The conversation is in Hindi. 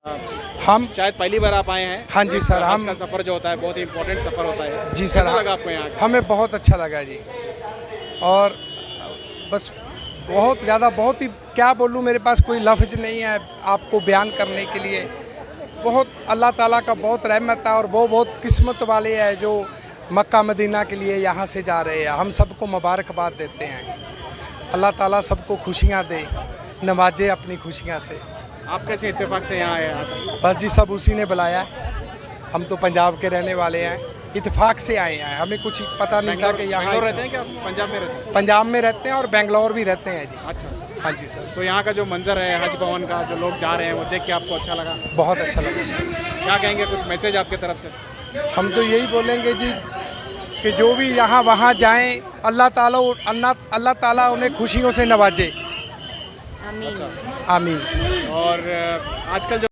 हम शायद पहली बार आप आए हैं। हाँ जी सर, आज हम का सफ़र जो होता है बहुत ही इम्पोर्टेंट सफ़र होता है। जी सर, कैसा लगा आपको यहाँ? हमें बहुत अच्छा लगा जी। और बस बहुत ज़्यादा, बहुत ही क्या बोलूँ, मेरे पास कोई लफ्ज़ नहीं है आपको बयान करने के लिए। बहुत अल्लाह ताला का बहुत रहमत है और वो बहुत किस्मत वाले हैं जो मक्का मदीना के लिए यहाँ से जा रहे हैं। हम सबको मुबारकबाद देते हैं। अल्लाह ताला सबको खुशियाँ दे, नवाजे अपनी खुशियाँ से। आप कैसे इत्तेफाक से यहाँ आए आज? बस जी, सब उसी ने बुलाया है। हम तो पंजाब के रहने वाले हैं, इत्तेफाक से आए हैं। हमें कुछ पता नहीं था कि यहाँ बेंगलोर रहते हैं क्या? पंजाब में रहते हैं? पंजाब में रहते हैं और बेंगलोर भी रहते हैं जी। अच्छा अच्छा। हाँ जी सर, तो यहाँ का जो मंजर है हज भवन का, जो लोग जा रहे हैं, वो देख के आपको अच्छा लगा? बहुत अच्छा लगा सर। क्या कहेंगे, कुछ मैसेज आपकी तरफ से? हम तो यही बोलेंगे जी कि जो भी यहाँ वहाँ जाएं, अल्लाह ताला उन्हें खुशियों से नवाजे। आमीन। आमीन। और आजकल जो